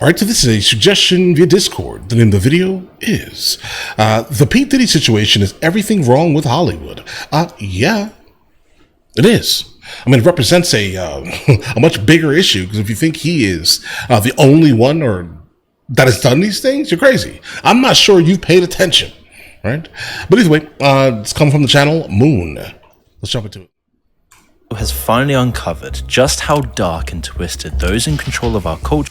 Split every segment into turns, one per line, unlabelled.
All right, so this is a suggestion via Discord. The name of the video is the Pete Diddy situation is everything wrong with Hollywood. Yeah, it is. I mean, it represents a a much bigger issue, because if you think he is the only one or that has done these things, you're crazy. I'm not sure you've paid attention, right? But either way, it's coming from the channel Moon. Let's jump into it.
Has finally uncovered just how dark and twisted those in control of our culture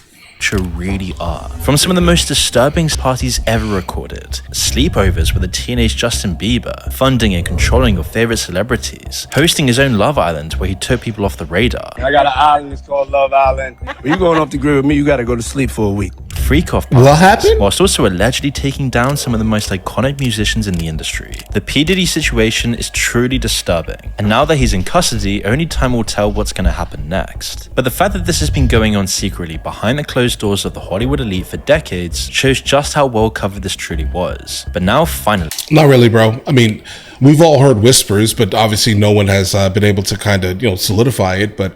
really are. From some of the most disturbing parties ever recorded, sleepovers with a teenage Justin Bieber, funding and controlling your favorite celebrities, hosting his own Love Island where he took people off the radar.
I got an island, it's called Love Island. When you going off the grid with me, you gotta go to sleep for a week.
Freak-off parties,
what happened?
whilst also allegedly taking down some of the most iconic musicians in the industry. The P. Diddy situation is truly disturbing, and now that he's in custody, only time will tell what's going to happen next. But the fact that this has been going on secretly behind the closed doors of the Hollywood elite for decades shows just how well covered this truly was. But now, finally...
Not really, bro. I mean, we've all heard whispers, but obviously no one has been able to kind of, solidify it. But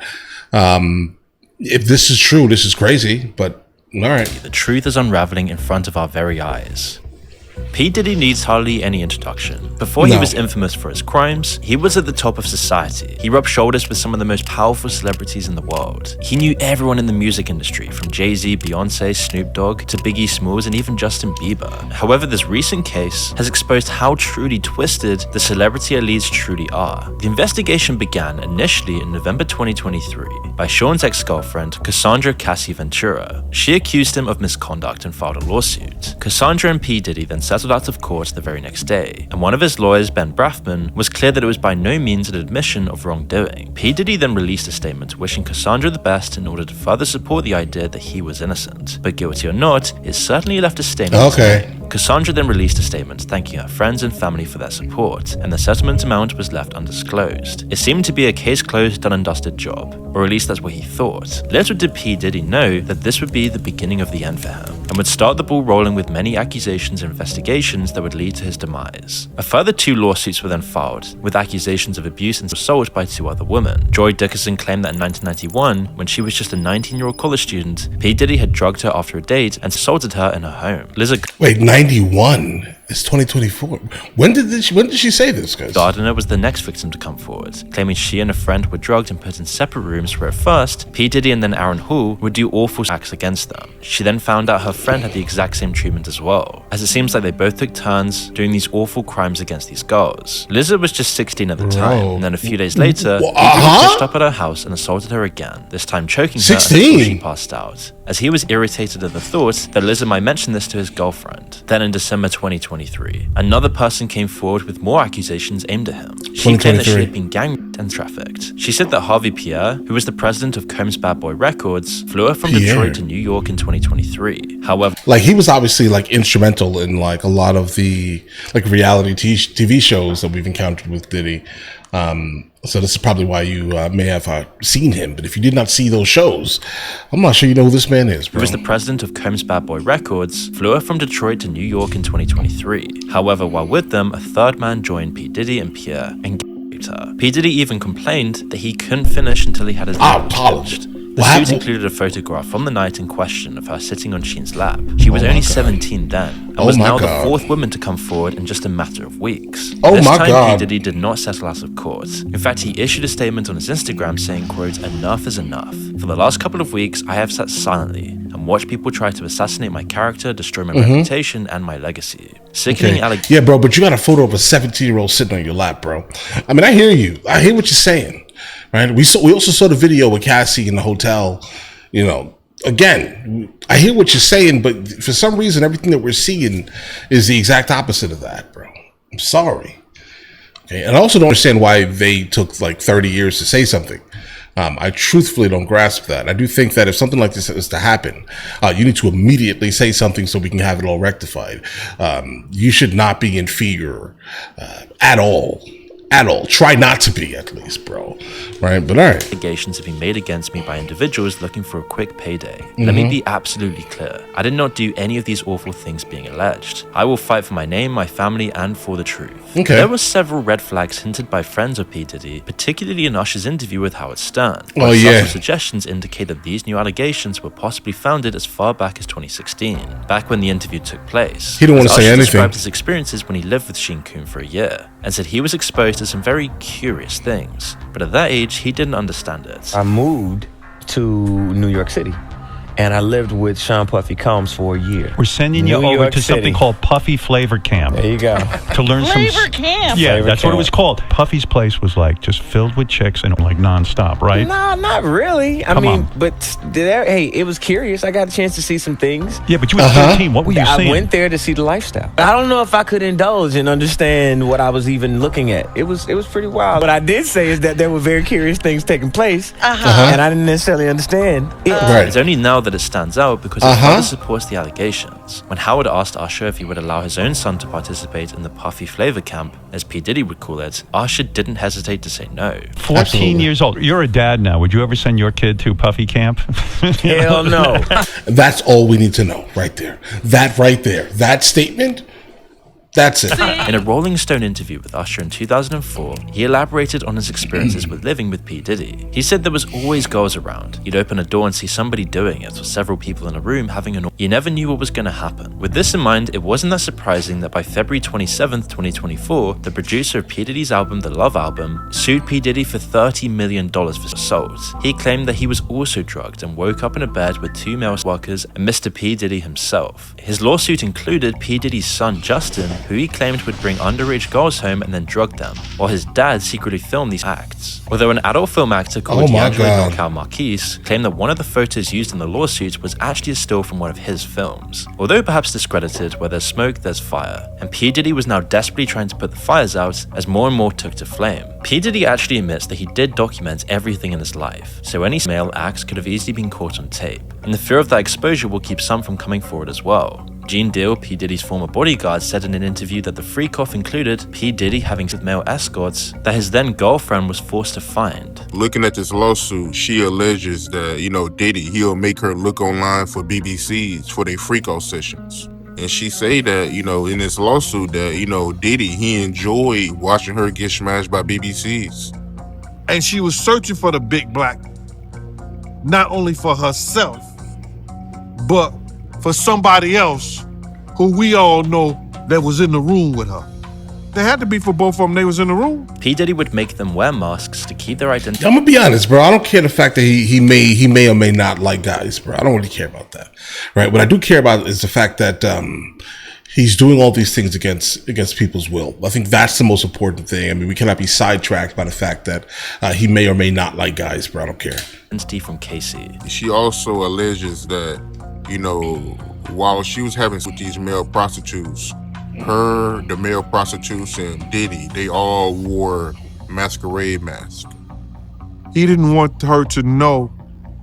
if this is true, this is crazy, but... All right.
The truth is unraveling in front of our very eyes. P. Diddy needs hardly any introduction. Before he was infamous for his crimes, he was at the top of society. He rubbed shoulders with some of the most powerful celebrities in the world. He knew everyone in the music industry, from Jay-Z, Beyonce, Snoop Dogg, to Biggie Smalls, and even Justin Bieber. However, this recent case has exposed how truly twisted the celebrity elites truly are. The investigation began initially in November 2023 by Sean's ex-girlfriend, Cassandra Cassie Ventura. She accused him of misconduct and filed a lawsuit. Cassandra and P. Diddy then settled out of court the very next day, and one of his lawyers, Ben Brafman, was clear that it was by no means an admission of wrongdoing. P. Diddy then released a statement wishing Cassandra the best in order to further support the idea that he was innocent. But guilty or not, it certainly left a statement.
Okay.
Cassandra then released a statement thanking her friends and family for their support, and the settlement amount was left undisclosed. It seemed to be a case closed, done and dusted job, or at least that's what he thought. Little did P. Diddy know that this would be the beginning of the end for him, and would start the ball rolling with many accusations and investigations that would lead to his demise. A further 2 lawsuits were then filed, with accusations of abuse and assault by 2 other women. Joy Dickerson claimed that in 1991, when she was just a 19-year-old college student, P. Diddy had drugged her after a date and assaulted her in her home.
Wait, 91? It's 2024. When did she say this, guys?
Gardner was the next victim to come forward, claiming she and a friend were drugged and put in separate rooms where at first, P. Diddy and then Aaron Hall would do awful acts against them. She then found out her friend had the exact same treatment as well, as it seems like they both took turns doing these awful crimes against these girls. Lizard was just 16 at the time, and then a few days later, P. Diddy pushed up at her house and assaulted her again, this time choking her until she passed out, as he was irritated at the thought that Lizard might mention this to his girlfriend. Then in December 2023, another person came forward with more accusations aimed at him. She claimed that she had been gang raped and trafficked. She said that Harvey Pierre, who was the president of Combs Bad Boy Records, flew her from Detroit to New York in 2023. However,
he was obviously instrumental in a lot of the reality TV shows that we've encountered with Diddy. So this is probably why you may have seen him. But if you did not see those shows, I'm not sure you know who this man is, bro.
Who was the president of Combs Bad Boy Records, flew her from Detroit to New York in 2023. However, while with them, a third man joined P. Diddy and Pierre and raped her. P. Diddy even complained that he couldn't finish until he had his name changed. The suit included a photograph from the night in question of her sitting on Sheen's lap. She was only 17 then, and was now the 4th woman to come forward in just a matter of weeks. This time, P. Diddy did not settle out of court. In fact, he issued a statement on his Instagram saying, quote, "Enough is enough. For the last couple of weeks, I have sat silently and watched people try to assassinate my character, destroy my reputation, and my legacy." Sickening allegations.
Yeah, bro, but you got a photo of a 17-year-old sitting on your lap, bro. I mean, I hear you. I hear what you're saying. Right. We also saw the video with Cassie in the hotel. Again, I hear what you're saying, but for some reason, everything that we're seeing is the exact opposite of that, bro. I'm sorry. Okay. And I also don't understand why they took 30 years to say something. I truthfully don't grasp that. I do think that if something like this is to happen, you need to immediately say something so we can have it all rectified. You should not be in fear at all. at all. Try not to be, at least, bro. Right? But all right.
Allegations have been made against me by individuals looking for a quick payday. Let me be absolutely clear. I did not do any of these awful things being alleged. I will fight for my name, my family, and for the truth.
Okay.
There were several red flags hinted by friends of P. Diddy, particularly in Usher's interview with Howard Stern.
Oh, yeah.
Subtle suggestions indicate that these new allegations were possibly founded as far back as 2016, back when the interview took place.
He didn't want to say
Usher
anything.
described his experiences when he lived with Sheen Coon for a year, and said he was exposed to some very curious things, but at that age, he didn't understand it.
I moved to New York City, and I lived with Sean Puffy Combs for a year.
We're sending you
New
over
York
to something
City.
called Puffy Flavor Camp
There you go.
to learn
Flavor camp.
Yeah,
Flavor
that's what it
camp.
was called. Puffy's place was like just filled with chicks and like nonstop, right?
No, not really. I
Come
mean,
on.
but hey, it was curious. I got a chance to see some things.
Yeah, but you were 13. What were you
I
saying?
went there to see the lifestyle. I don't know if I could indulge and understand what I was even looking at. It was pretty wild. What I did say is that there were very curious things taking place, and I didn't necessarily understand it.
Right.
It's only now that it stands out because his father supports the allegations. When Howard asked Usher if he would allow his own son to participate in the Puffy Flavor Camp, as P. Diddy would call it, Usher didn't hesitate to say no.
14
Absolutely.
years old. You're a dad now. Would you ever send your kid to Puffy camp?
Hell no.
That's all we need to know right there. That right there. That statement, that's it.
In a Rolling Stone interview with Usher in 2004, he elaborated on his experiences with living with P. Diddy. He said there was always girls around. You'd open a door and see somebody doing it, or several people in a room having an. You never knew what was going to happen. With this in mind, it wasn't that surprising that by February 27th, 2024, the producer of P. Diddy's album, The Love Album, sued P. Diddy for $30 million for assault. He claimed that he was also drugged and woke up in a bed with two male workers and Mr. P. Diddy himself. His lawsuit included P. Diddy's son, Justin, who he claimed would bring underage girls home and then drug them, while his dad secretly filmed these acts. Although an adult film actor called
Oh my
D'Angelo
God.
Knockout Marquise claimed that one of the photos used in the lawsuit was actually a still from one of his films. Although perhaps discredited, where there's smoke, there's fire, and P. Diddy was now desperately trying to put the fires out as more and more took to flame. P. Diddy actually admits that he did document everything in his life, so any male acts could have easily been caught on tape, and the fear of that exposure will keep some from coming forward as well. Gene Deal, P. Diddy's former bodyguard, said in an interview that the freak-off included P. Diddy having sex with male escorts that his then-girlfriend was forced to find.
Looking at this lawsuit, she alleges that, Diddy, he'll make her look online for BBCs for their freak-off sessions. And she say that, in this lawsuit that, Diddy, he enjoyed watching her get smashed by BBCs.
And she was searching for the big black, not only for herself, but for somebody else who we all know that was in the room with her. They had to be for both of them. They was in the room.
P. Diddy would make them wear masks to keep their identity.
I'm gonna be honest, bro. I don't care the fact that he may or may not like guys, bro. I don't really care about that, right? What I do care about is the fact that he's doing all these things against people's will. I think that's the most important thing. I mean, we cannot be sidetracked by the fact that he may or may not like guys, bro. I don't care.
Identity from Casey.
She also alleges that, while she was having sex with these male prostitutes, the male prostitutes, and Diddy, they all wore masquerade masks.
He didn't want her to know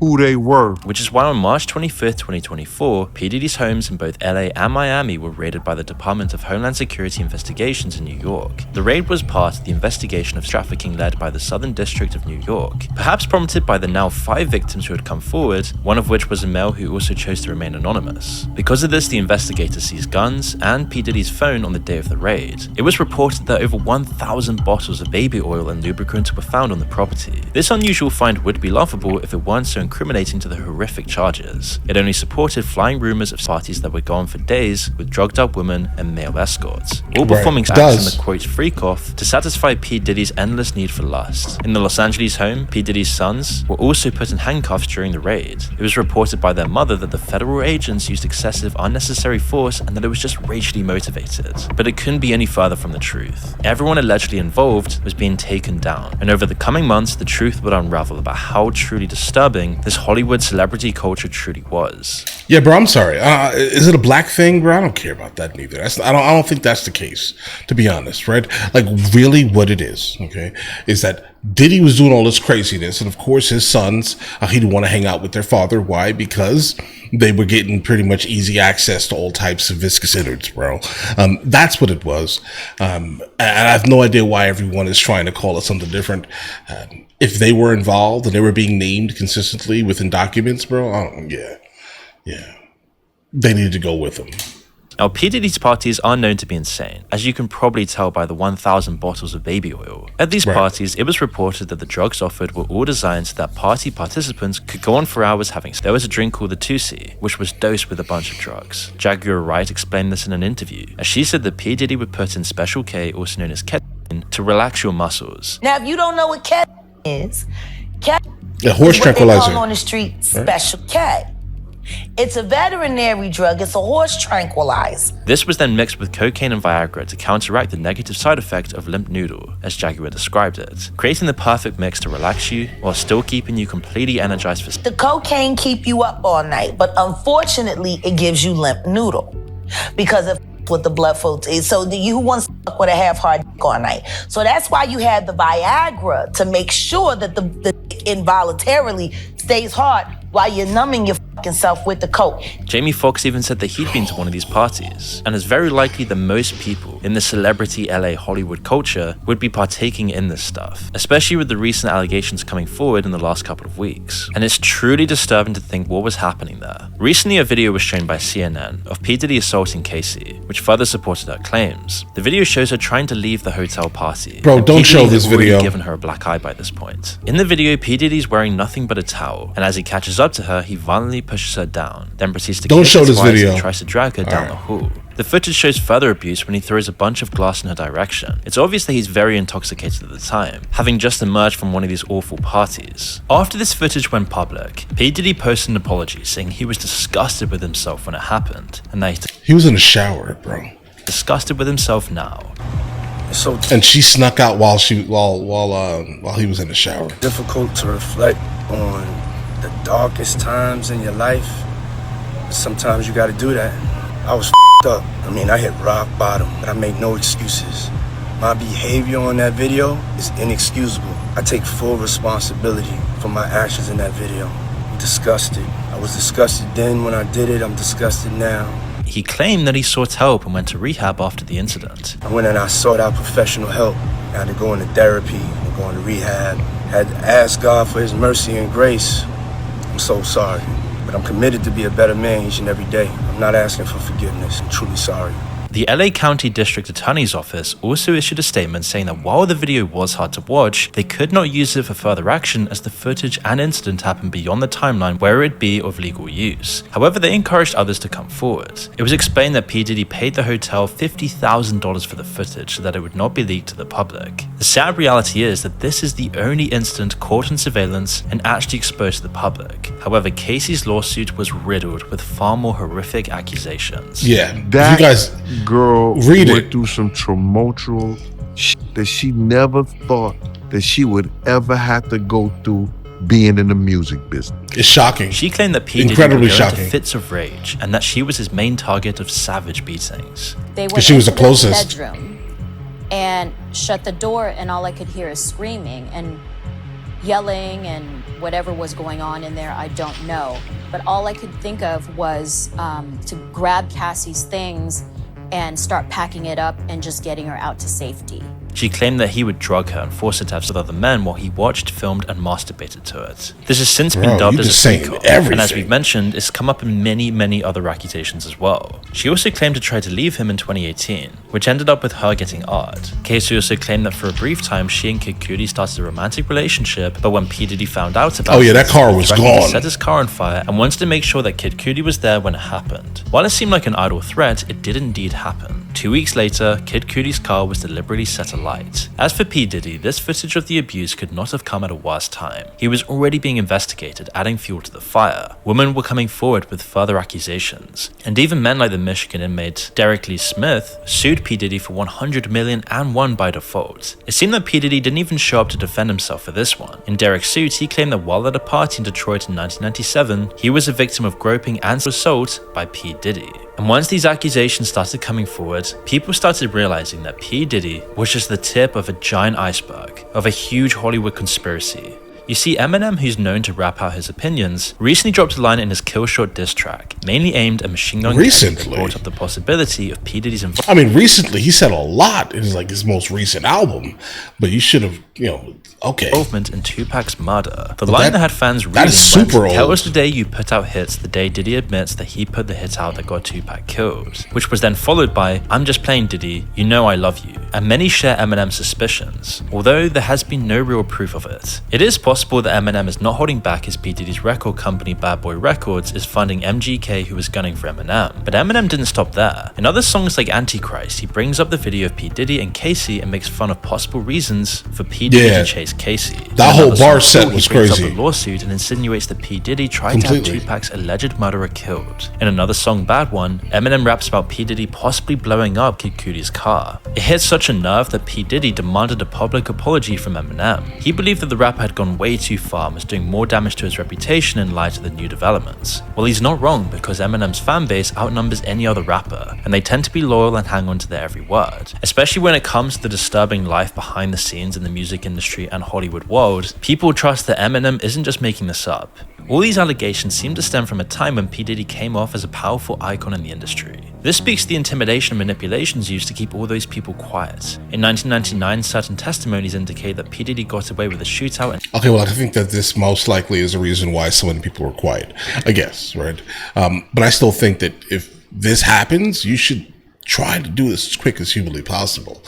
who they were.
Which is why on March 25th, 2024, P. Diddy's homes in both LA and Miami were raided by the Department of Homeland Security Investigations in New York. The raid was part of the investigation of trafficking led by the Southern District of New York, perhaps prompted by the now 5 victims who had come forward, one of which was a male who also chose to remain anonymous. Because of this, the investigators seized guns and P. Diddy's phone on the day of the raid. It was reported that over 1,000 bottles of baby oil and lubricant were found on the property. This unusual find would be laughable if it weren't so incriminating to the horrific charges. It only supported flying rumors of parties that were gone for days with drugged up women and male escorts, all performing
It
acts
does.
in the quote freak off to satisfy P. Diddy's endless need for lust. In the Los Angeles home, P. Diddy's sons were also put in handcuffs during the raid. It was reported by their mother that the federal agents used excessive unnecessary force and that it was just racially motivated. But it couldn't be any further from the truth. Everyone allegedly involved was being taken down, and over the coming months the truth would unravel about how truly disturbing this Hollywood celebrity culture truly was.
Yeah, bro. I'm sorry. Is it a black thing, bro? I don't care about that neither. I don't think that's the case, to be honest, right? Like, really, what it is, okay, is that Diddy was doing all this craziness, and of course, his sons, he didn't want to hang out with their father. Why? Because they were getting pretty much easy access to all types of viscous innards, bro. That's what it was. And I have no idea why everyone is trying to call it something different. If they were involved and they were being named consistently within documents, bro, yeah, they need to go with them.
Now, P. Diddy's parties are known to be insane, as you can probably tell by the 1,000 bottles of baby oil. At these parties, it was reported that the drugs offered were all designed so that party participants could go on for hours having sex. There was a drink called the 2C, which was dosed with a bunch of drugs. Jaguar Wright explained this in an interview, as she said that P. Diddy would put in Special K, also known as ketamine, to relax your muscles.
Now, if you don't know what ketamine is,
A horse
is what they
tranquilizer.
call on the street Special K. It's a veterinary drug. It's a horse tranquilizer.
This was then mixed with cocaine and Viagra to counteract the negative side effect of limp noodle, as Jaguar described it, creating the perfect mix to relax you while still keeping you completely energized for.
The cocaine keep you up all night, but unfortunately, it gives you limp noodle because of what the blood flow is. So you want to fuck with a half-hard dick all night. So that's why you had the Viagra, to make sure that the dick involuntarily stays hard while you're numbing your fucking self with the coke.
Jamie Foxx even said that he'd been to one of these parties, and is very likely that most people in the celebrity LA Hollywood culture would be partaking in this stuff, especially with the recent allegations coming forward in the last couple of weeks. And it's truly disturbing to think what was happening there. Recently, a video was shown by CNN of P. Diddy assaulting Casey, which further supported her claims. The video shows her trying to leave the hotel party.
Bro, don't show this video.
Already given her a black eye by this point. In the video, P. Diddy's wearing nothing but a towel, and as he catches up to her, he violently pushes her down, then proceeds to
don't
kiss
show
her
this
twice
video.
and tries to drag her down the hall. The footage shows further abuse when he throws a bunch of glass in her direction. It's obvious that he's very intoxicated at the time, having just emerged from one of these awful parties. After this footage went public, P. Diddy posted an apology saying he was disgusted with himself when it happened, and that
he was in the shower, bro.
Disgusted with himself now.
And she snuck out while he was in the shower.
Difficult to reflect on the darkest times in your life. Sometimes you gotta do that. I was up. I mean, I hit rock bottom, but I make no excuses. My behavior on that video is inexcusable. I take full responsibility for my actions in that video. I'm disgusted. I was disgusted then when I did it. I'm disgusted now.
He claimed that he sought help and went to rehab after the incident.
I went and I sought out professional help. I had to go into therapy and go into rehab. I had to ask God for his mercy and grace. I'm so sorry, but I'm committed to be a better man each and every day. I'm not asking for forgiveness. I'm truly sorry.
The LA County District Attorney's Office also issued a statement saying that while the video was hard to watch, they could not use it for further action as the footage and incident happened beyond the timeline where it would be of legal use. However, they encouraged others to come forward. It was explained that P. Diddy paid the hotel $50,000 for the footage so that it would not be leaked to the public. The sad reality is that this is the only incident caught in surveillance and actually exposed to the public. However, Casey's lawsuit was riddled with far more horrific accusations.
Yeah,
that
you guys
girl
read
went
it.
through some tumultuous shit that she never thought that she would ever have to go through being in the music business.
It's shocking.
She claimed that P. Diddy
Incredibly
would go into
shocking.
fits of rage and that she was his main target of savage beatings.
They went
she was the
into
closest.
bedroom and shut the door, and all I could hear is screaming and yelling and whatever was going on in there, I don't know. But all I could think of was to grab Cassie's things and start packing it up and just getting her out to safety.
She claimed that he would drug her and force her to have sex with other men while he watched, filmed, and masturbated to it. This has since been dubbed
you
as a
just saying
freak-off,
everything.
and as we've mentioned, it's come up in many, many other accusations as well. She also claimed to try to leave him in 2018, which ended up with her getting odd. Casey also claimed that for a brief time, she and Kid Cudi started a romantic relationship, but when P. Diddy found out about
that
this,
car
he
was
threatened to
gone.
set his car on fire and wanted to make sure that Kid Cudi was there when it happened. While it seemed like an idle threat, it did indeed happen. 2 weeks later, Kid Cudi's car was deliberately set on light. As for P. Diddy, this footage of the abuse could not have come at a worse time. He was already being investigated, adding fuel to the fire. Women were coming forward with further accusations, and even men like the Michigan inmate Derek Lee Smith sued P. Diddy for $100 million and won by default. It seemed that P. Diddy didn't even show up to defend himself for this one. In Derek's suit, he claimed that while at a party in Detroit in 1997, he was a victim of groping and assault by P. Diddy. And once these accusations started coming forward, people started realizing that P. Diddy was just the tip of a giant iceberg of a huge Hollywood conspiracy. You see, Eminem, who's known to rap out his opinions, recently dropped a line in his Kill Shot diss track, mainly aimed at Machine Gun Kelly, that brought up the possibility of P. Diddy's involvement.
I mean, recently he said a lot in his most recent album, but you should have,
involvement in Tupac's murder. The line that had fans reading
that is super old.
Tell us the day you put out hits, the day Diddy admits that he put the hit out that got Tupac killed, which was then followed by, I'm just playing Diddy, you know I love you. And many share Eminem's suspicions, although there has been no real proof of it. It is possible that Eminem is not holding back as P. Diddy's record company Bad Boy Records is funding MGK, who was gunning for Eminem. But Eminem didn't stop there. In other songs like Antichrist, he brings up the video of P. Diddy and Casey and makes fun of possible reasons for P. Diddy to chase Casey.
That whole bar set was crazy.
He brings up a lawsuit and insinuates that P. Diddy tried to have Tupac's alleged murderer killed. In another song, Bad One, Eminem raps about P. Diddy possibly blowing up Kid Cudi's car. It hit such a nerve that P. Diddy demanded a public apology from Eminem. He believed that the rapper had gone way too far and was doing more damage to his reputation in light of the new developments. Well, he's not wrong, because Eminem's fan base outnumbers any other rapper, and they tend to be loyal and hang on to their every word. Especially when it comes to the disturbing life behind the scenes in the music industry and Hollywood world, people trust that Eminem isn't just making this up. All these allegations seem to stem from a time when P. Diddy came off as a powerful icon in the industry. This speaks to the intimidation and manipulations used to keep all those people quiet. In 1999, certain testimonies indicate that P. Diddy got away with a shootout and
okay, well, I think that this most likely is a reason why so many people were quiet, I guess, right? But I still think that if this happens, you should try to do this as quick as humanly possible.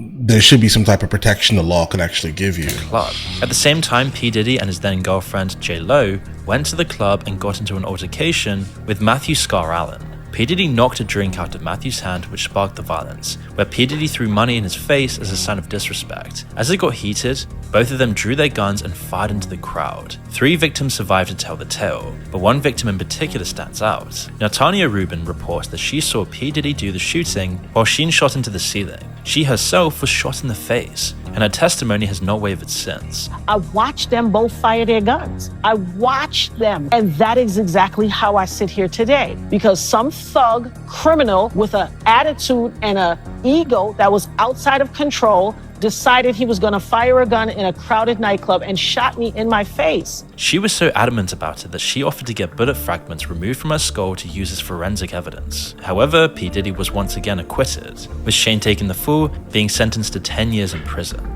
There should be some type of protection the law can actually give you.
Club. At the same time, P. Diddy and his then girlfriend J. Lo went to the club and got into an altercation with Matthew Scar Allen. P. Diddy knocked a drink out of Matthew's hand, which sparked the violence, where P. Diddy threw money in his face as a sign of disrespect. As it got heated, both of them drew their guns and fired into the crowd. 3 victims survived to tell the tale, but one victim in particular stands out. Now, Tanya Rubin reports that she saw P. Diddy do the shooting while Sheen shot into the ceiling. She herself was shot in the face, and her testimony has not wavered since.
I watched them both fire their guns. I watched them. And that is exactly how I sit here today. Because some thug criminal with an attitude and an ego that was outside of control decided he was going to fire a gun in a crowded nightclub and shot me in my face.
She was so adamant about it that she offered to get bullet fragments removed from her skull to use as forensic evidence. However, P. Diddy was once again acquitted, with Shane taking the fall, being sentenced to 10 years in prison.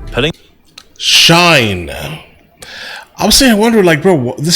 Shine. I was saying, I wonder, like, bro, the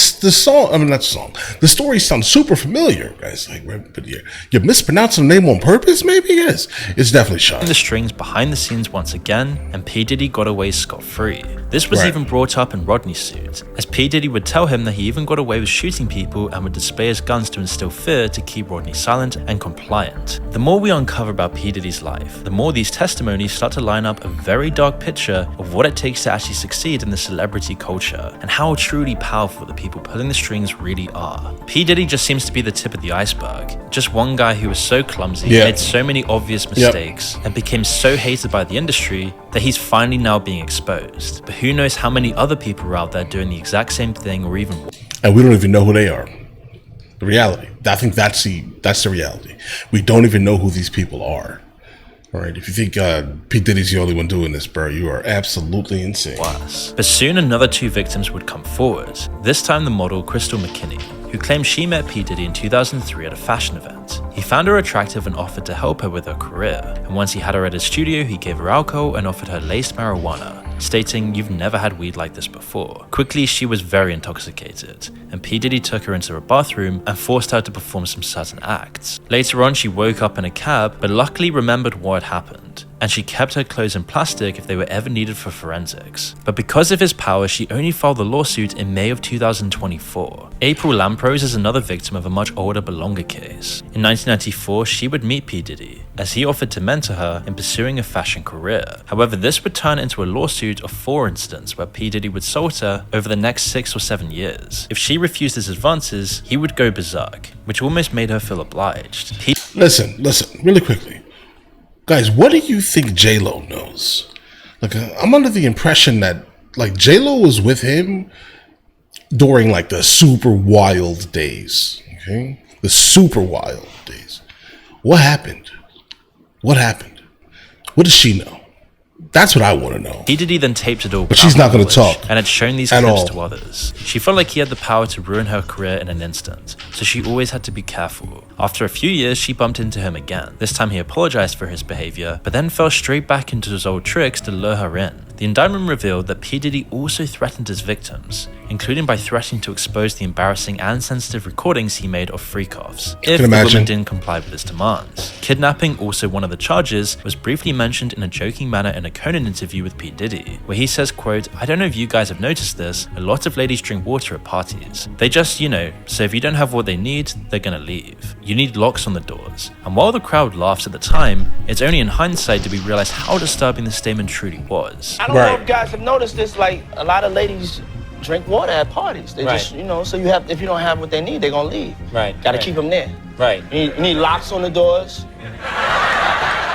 story sounds super familiar, guys. Like, but you're mispronouncing the name on purpose, maybe? Yes, it's definitely Shine.
The strings behind the scenes once again, and P. Diddy got away scot-free. This was even brought up in Rodney's suit, as P. Diddy would tell him that he even got away with shooting people and would display his guns to instill fear to keep Rodney silent and compliant. The more we uncover about P. Diddy's life, the more these testimonies start to line up a very dark picture of what it takes to actually succeed in the celebrity culture, and how truly powerful the people pulling the strings really are. P. Diddy just seems to be the tip of the iceberg. Just one guy who was so clumsy, made so many obvious mistakes, and became so hated by the industry that he's finally now being exposed. But who knows how many other people are out there doing the exact same thing or even more.
And we don't even know who they are. The reality. I think that's the reality. We don't even know who these people are. All right, if you think P. Diddy's the only one doing this, bro, you are absolutely insane.
Worse. But soon another 2 victims would come forward. This time the model Crystal McKinney, who claimed she met P. Diddy in 2003 at a fashion event. He found her attractive and offered to help her with her career. And once he had her at his studio, he gave her alcohol and offered her laced marijuana, stating, "You've never had weed like this before." Quickly, she was very intoxicated, and P. Diddy took her into a bathroom and forced her to perform some certain acts. Later on, she woke up in a cab, but luckily remembered what had happened. and she kept her clothes in plastic if they were ever needed for forensics. But because of his power, she only filed the lawsuit in May of 2024. April Lamprose is another victim of a much older but longer case. In 1994, she would meet P. Diddy, as he offered to mentor her in pursuing a fashion career. However, this would turn into a lawsuit of 4 incidents where P. Diddy would salt her over the next 6 or 7 years. If she refused his advances, he would go berserk, which almost made her feel obliged.
Listen, really quickly. Guys, what do you think J-Lo knows? Like, I'm under the impression that, like, J-Lo was with him during, like, the super wild days, okay? The super wild days. What happened? What happened? What does she know? That's what I want to know.
P. Diddy then taped it all,
but she's not going to talk
and had shown these clips to others. She felt like he had the power to ruin her career in an instant, so she always had to be careful. After a few years, she bumped into him again. This time he apologized for his behavior, but then fell straight back into his old tricks to lure her in. The indictment revealed that P. Diddy also threatened his victims, including by threatening to expose the embarrassing and sensitive recordings he made of freak-offs if the woman didn't comply with his demands. Kidnapping, also one of the charges, was briefly mentioned in a joking manner in a Conan interview with P. Diddy, where he says, quote, "I don't know if you guys have noticed this, a lot of ladies drink water at parties. They just, so if you don't have what they need, they're gonna leave. You need locks on the doors." And while the crowd laughs at the time, it's only in hindsight do we realize how disturbing the statement truly was.
I don't know if guys have noticed this, like, a lot of ladies drink water at parties. They just, so if you don't have what they need, they're gonna leave. Gotta keep them there. You need locks on the doors.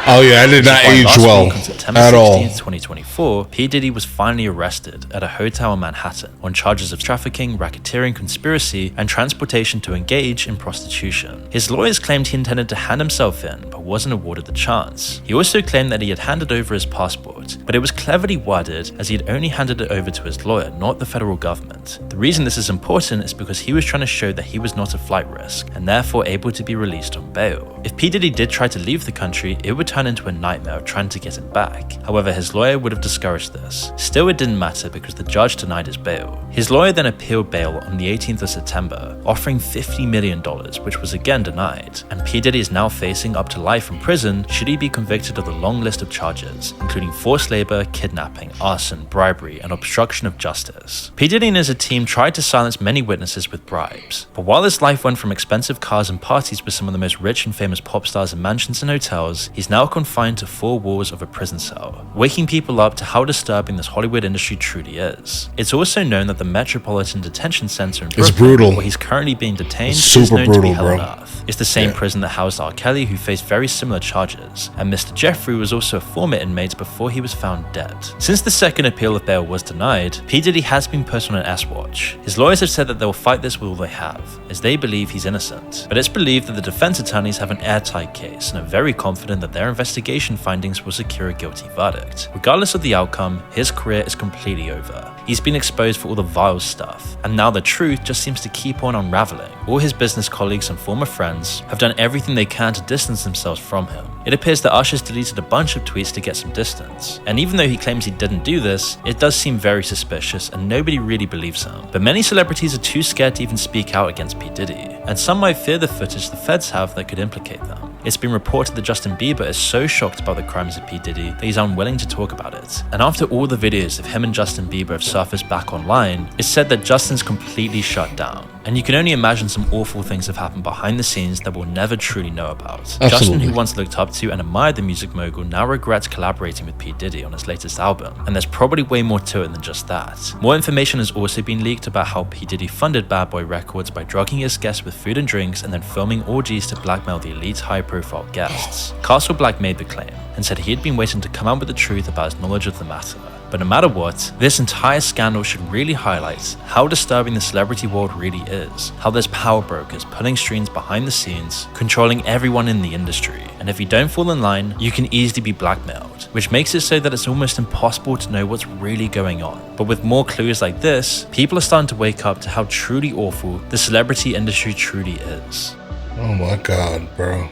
Oh yeah, I did not age well at all.
2024, P. Diddy was finally arrested at a hotel in Manhattan on charges of trafficking, racketeering, conspiracy, and transportation to engage in prostitution. His lawyers claimed he intended to hand himself in, but wasn't awarded the chance. He also claimed that he had handed over his passport, but it was cleverly worded as he had only handed it over to his lawyer, not the federal government. The reason this is important is because he was trying to show that he was not a flight risk, and therefore able to be released on bail. If P. Diddy did try to leave the country, it would turn into a nightmare of trying to get him back. However, his lawyer would have discouraged this. Still, it didn't matter because the judge denied his bail. His lawyer then appealed bail on the 18th of September, offering $50 million, which was again denied. And P. Diddy is now facing up to life in prison should he be convicted of the long list of charges, including forced labor, kidnapping, arson, bribery, and obstruction of justice. P. Diddy and his team tried to silence many witnesses with bribes. But while his life went from expensive cars and parties with some of the most rich and famous pop stars in mansions and hotels, he's now confined to 4 walls of a prison cell, waking people up to how disturbing this Hollywood industry truly is. It's also known that the Metropolitan Detention Center in Brooklyn, where he's currently being detained, is known to be hell on earth. It's the same prison that housed R. Kelly, who faced very similar charges, and Mr. Jeffrey was also a former inmate before he was found dead. Since the second appeal of bail was denied, P. Diddy has been put on an S-Watch. His lawyers have said that they'll fight this with all they have, as they believe he's innocent. But it's believed that the defense attorneys have an airtight case and are very confident that their investigation findings will secure a guilty verdict. Regardless of the outcome, his career is completely over. He's been exposed for all the vile stuff, and now the truth just seems to keep on unraveling. All his business colleagues and former friends have done everything they can to distance themselves from him. It appears that Usher's deleted a bunch of tweets to get some distance, and even though he claims he didn't do this, it does seem very suspicious and nobody really believes him. But many celebrities are too scared to even speak out against P. Diddy, and some might fear the footage the feds have that could implicate them. It's been reported that Justin Bieber is so shocked by the crimes of P. Diddy that he's unwilling to talk about it. And after all the videos of him and Justin Bieber have surfaced back online, it's said that Justin's completely shut down. And you can only imagine some awful things have happened behind the scenes that we'll never truly know about.
Absolutely.
Justin, who once looked up to and admired the music mogul, now regrets collaborating with P. Diddy on his latest album. And there's probably way more to it than just that. More information has also been leaked about how P. Diddy funded Bad Boy Records by drugging his guests with food and drinks and then filming orgies to blackmail the elite high-profile guests. Castle Black made the claim and said he had been waiting to come out with the truth about his knowledge of the matter. But no matter what, this entire scandal should really highlight how disturbing the celebrity world really is, how there's power brokers pulling strings behind the scenes, controlling everyone in the industry, and if you don't fall in line, you can easily be blackmailed, which makes it so that it's almost impossible to know what's really going on. But with more clues like this, people are starting to wake up to how truly awful the celebrity industry truly is.
Oh my God, bro.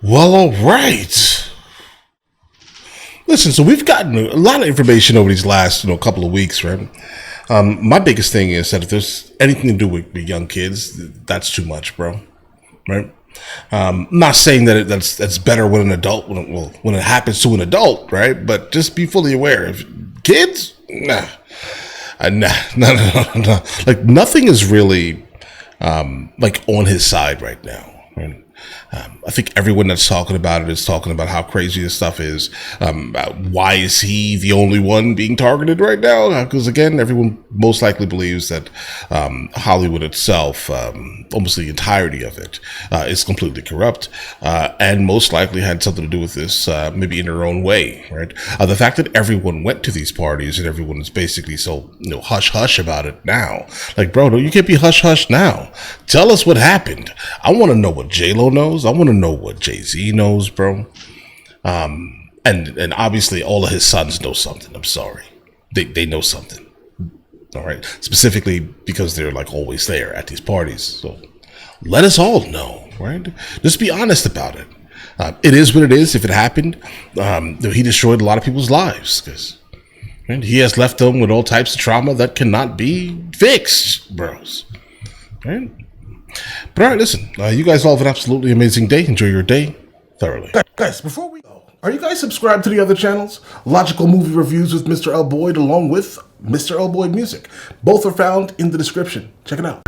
Well, all right. Listen, so we've gotten a lot of information over these last, couple of weeks, right? My biggest thing is that if there's anything to do with young kids, that's too much, bro. Right? Not saying that that's better when an adult when it happens to an adult, right? But just be fully aware. If kids, nah. No. Like nothing is really like on his side right now. Right? I think everyone that's talking about it is talking about how crazy this stuff is. Why is he the only one being targeted right now? Because again, everyone most likely believes that Hollywood itself, almost the entirety of it, is completely corrupt, and most likely had something to do with this, maybe in their own way. Right? The fact that everyone went to these parties and everyone is basically so hush hush about it now. Like, bro, no, you can't be hush hush now. Tell us what happened. I want to know what J-Lo knows. I want to know what Jay-Z knows, bro. And obviously all of his sons know something. I'm sorry. They know something. All right. Specifically because they're like always there at these parties. So let us all know, right? Just be honest about it. It is what it is. If it happened, he destroyed a lot of people's lives because he has left them with all types of trauma that cannot be fixed, bros. Right? But all right, listen, you guys all have an absolutely amazing day. Enjoy your day thoroughly. Guys, before we go, are you guys subscribed to the other channels? Logical Movie Reviews with Mr. L. Boyd along with Mr. L. Boyd Music. Both are found in the description. Check it out.